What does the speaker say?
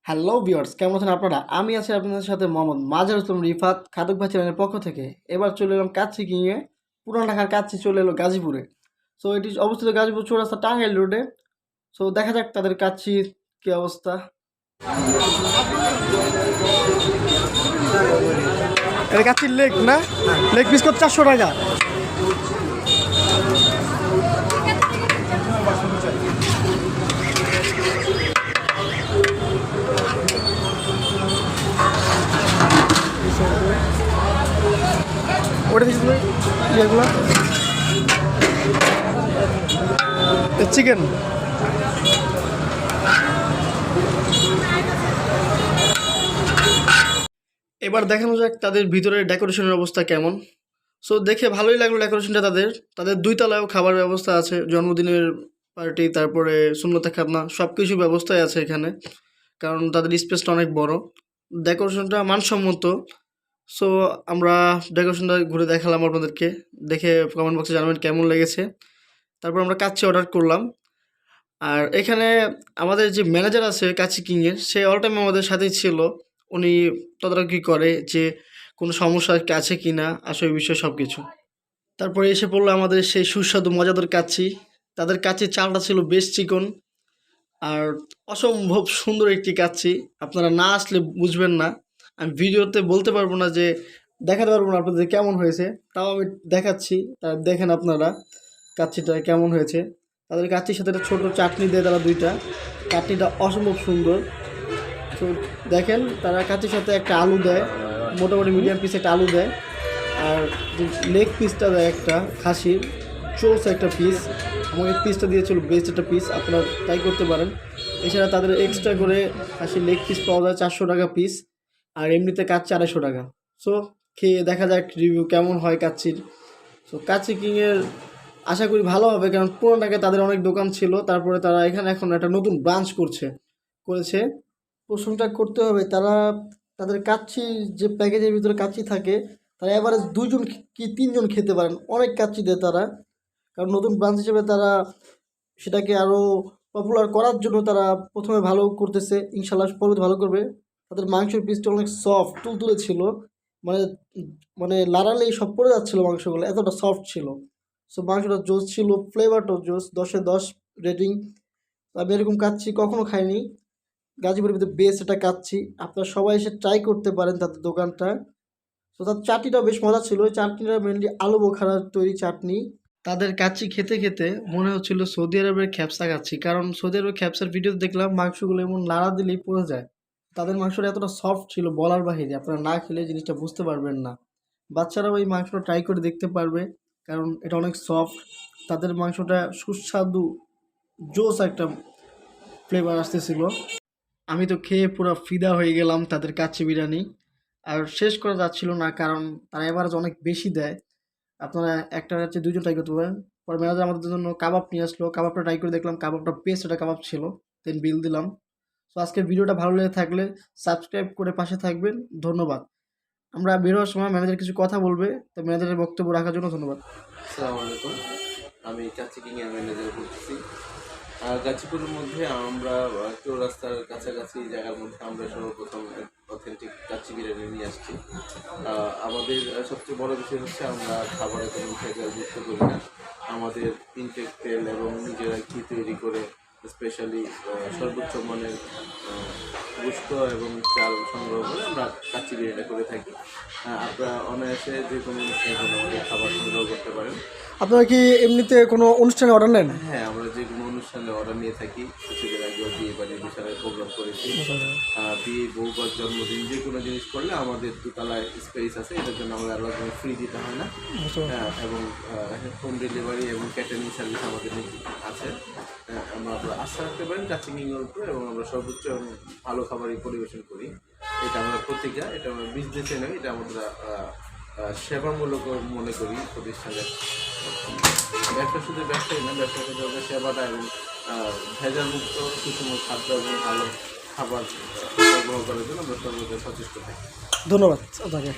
Hello viewers, কেমন আছেন আপনারা? আমি আছি আপনাদের সাথে মোহাম্মদ মাজার ইসলাম রিফাত, খাদক ভাই চ্যানেলের পক্ষ থেকে। এবার চলে এলাম কাচ্চি কিংয়ে। পুরান ঢাকার কাচ্চি চলে এলো গাজীপুরে। সো এটি অবস্থিত গাজীপুর চৌরাস্তা টাঙ্গাইল রোডে। সো দেখা যাক তাদের কাচ্চির কি অবস্থা। এটা কাচ্চির লেগ না? লেগ পিস কত? 400 টাকা। ওটা দিচ্ছি তুমি ইয়েগুলো চিকেন। এবার দেখানো যাক তাদের ভিতরের ডেকোরেশনের অবস্থা কেমন। সো দেখে ভালোই লাগলো ডেকোরেশনটা তাদের। তাদের 2 তলায়ও খাবার ব্যবস্থা আছে, জন্মদিনের পার্টি, তারপরে সুন্নতে খাতনা সব কিছু ব্যবস্থাই আছে এখানে, কারণ তাদের স্পেসটা অনেক বড়। ডেকোরেশনটা মানসম্মত। সো আমরা ডেকোরেশনটা ঘুরে দেখালাম আপনাদেরকে, দেখে কমেন্ট বক্সে জানাবেন কেমন লেগেছে। তারপর আমরা কাচ্চি অর্ডার করলাম। আর এখানে আমাদের যে ম্যানেজার আছে কাচ্চি কিংয়ের, সে অল টাইম আমাদের সাথেই ছিল। উনি তদারকি করে যে কোনো সমস্যা আছে কি না, আসলে এই বিষয়ে সব কিছু। তারপরে এসে পড়লো আমাদের সেই সুস্বাদু মজাদার কাচ্চি। তাদের কাচ্চির চালটা ছিল বেশ চিকন আর অসম্ভব সুন্দর একটি কাচ্চি। আপনারা না আসলে বুঝবেন না। আমি ভিডিওতে বলতে পারবো না, যে দেখাতে পারবো না আপনাদের কেমন হয়েছে, তাও আমি দেখাচ্ছি। তা দেখেন আপনারা কাচ্চিটা কেমন হয়েছে। তাদের কাচ্চির সাথে একটা ছোটো চাটনি দেয় তারা, 2টা। চাটনিটা অসম্ভব সুন্দর। তো দেখেন তারা কাচ্চির সাথে একটা আলু দেয়, মোটামুটি মিডিয়াম পিস একটা আলু দেয়। আর লেগ পিসটা দেয় একটা খাসির, চোস একটা পিস। আমাকে পিসটা দিয়েছিল বেস্ট একটা পিস, আপনারা ট্রাই করতে পারেন। এছাড়া তাদের এক্সট্রা করে খাসির লেগ পিস পাওয়া যায় 400 টাকা পিস, আর এমনিতে কাচ্চি 250 টাকা। সো খেয়ে দেখা যাক রিভিউ কেমন হয় কাচ্চির। সো কাচ্চি কিংয়ের আশা করি ভালো হবে, কারণ পুরোনো ঢাকায় তাদের অনেক দোকান ছিল, তারপরে তারা এখানে এখন একটা নতুন ব্রাঞ্চ করেছে। প্রশংসা করতে হবে। তারা তাদের কাচ্চি যে প্যাকেজের ভিতরে কাচ্চি থাকে, তারা এভারেজ 2 জন কি 3 জন খেতে পারেন, অনেক কাচ্চি দেয় তারা। কারণ নতুন ব্রাঞ্চ হিসেবে তারা সেটাকে আরও পপুলার করার জন্য তারা প্রথমে ভালো করতেছে, ইনশাল্লাহ পরে ভালো করবে। তাদের মাংসের পিসটা অনেক সফট তুলতুলে ছিল, মানে মানে লাড়ালেই সব পড়ে যাচ্ছিলো মাংসগুলো, এতটা সফট ছিল। সো মাংসটা জোস ছিল, ফ্লেভারটাও জোস, 10-এ 10 রেটিং। আমি এরকম কাচ্চি কখনো খাইনি। গাজীপুরের ভিতরে বেস্ট এটা কাচ্চি, আপনারা সবাই এসে ট্রাই করতে পারেন তাদের দোকানটা। তো তার চাটনিটাও বেশ মজা ছিল। ওই চাটনিটা মেনলি আলু বোখারার তৈরি চাটনি। তাদের কাচ্চি খেতে খেতে মনে হচ্ছিল সৌদি আরবের খ্যাপসা খাচ্ছি, কারণ সৌদি আরবের খ্যাপসার ভিডিও দেখলাম মাংসগুলো এমন নাড়া দিলেই পড়ে যায়। তাদের মাংসটা এতটা সফট ছিল বলার বাহিরে, আপনারা না খেলে জিনিসটা বুঝতে পারবেন না। বাচ্চারাও এই মাংসটা ট্রাই করে দেখতে পারবে, কারণ এটা অনেক সফট। তাদের মাংসটা সুস্বাদু, জোস একটা ফ্লেভার আসতেছিল। আমি তো খেয়ে পুরো ফিদা হয়ে গেলাম তাদের কাচ্চি বিরিয়ানি। আর শেষ করা যাচ্ছিল না, কারণ তারা এভারেজ অনেক বেশি দেয়। আপনারা একটা হচ্ছে 2 জন ট্রাই করতে পারেন। পরে ম্যানেজার আমাদের জন্য কাবাব নিয়ে আসলো, কাবাবটা ট্রাই করে দেখলাম, কাবাবটা বেস্ট একটা কাবাব ছিল। দেন বিল দিলাম। তো আজকের ভিডিওটা ভালো লেগে থাকলে সাবস্ক্রাইব করে পাশে থাকবেন। ধন্যবাদ। আমরা বের হওয়ার সময় ম্যানেজার কিছু কথা বলবে, তো ম্যানেজারের বক্তব্য রাখার জন্য ধন্যবাদ। আসসালামু আলাইকুম, আমি কাচ্চি কিংয়ের ম্যানেজার বলতেছি। গাজীপুরের মধ্যে আমরা চৌরাস্তার কাছাকাছি জায়গার মধ্যে আমরা সর্বপ্রথম অথেন্টিক কাচ্চি বিরিয়ানি নিয়ে আসছি। আমাদের সবচেয়ে বড় বিষয় হচ্ছে আমরা খাবারে কোনো ভেজাল যুক্ত করি না। আমাদের ইনটেক তেল এবং নিজেরা ঘি তৈরি করে স্পেশালি সর্বোচ্চ মানের গোশত এবং চাল সংগ্রহ করে আমরা কাচ্চি বিরিয়ানি করে থাকি। আপনারা অনায়াসে যে কোনো অনুষ্ঠানের জন্য আমাদের খাবার সংগ্রহ করতে পারেন। আপনারা কি এমনিতে কোনো অনুষ্ঠানে অর্ডার নেন? হ্যাঁ, আমরা যে কোনো অনুষ্ঠানে অর্ডার নিয়ে থাকি। কিছুদিন আগেও বিয়ে বাড়ির বিষয়ে প্রোগ্রাম করেছি। বিয়ে, বউবার জন্মদিন যে কোনো জিনিস করলে আমাদের 2 তলায় স্পেস আছে, এটার জন্য আমাদের আলাদা কোনো ফ্রি দিতে হয় না। এবং হোম ডেলিভারি এবং ক্যাটারিং সার্ভিস আমাদের আছে। আমরা আস্থা রাখতে পারেন কাচ্চি কিংয়ের উপরে, এবং আমরা সর্বোচ্চ ভালো খাবারই পরিবেশন করি। এটা আমরা প্রতিজ্ঞা, এটা আমরা বিজনেসে নয়, এটা আমরা সেবামূলক মনে করি প্রতিষ্ঠানের। ব্যবসা শুধু ব্যবসায়ী না, ব্যবসা করতে হবে সেবাটা এবং ভেজালমুক্ত সুষম খাদ্য এবং ভালো খাবার সরবরাহ করার জন্য আমরা সর্বদা সচেষ্ট থাকি। ধন্যবাদ আপনাকে।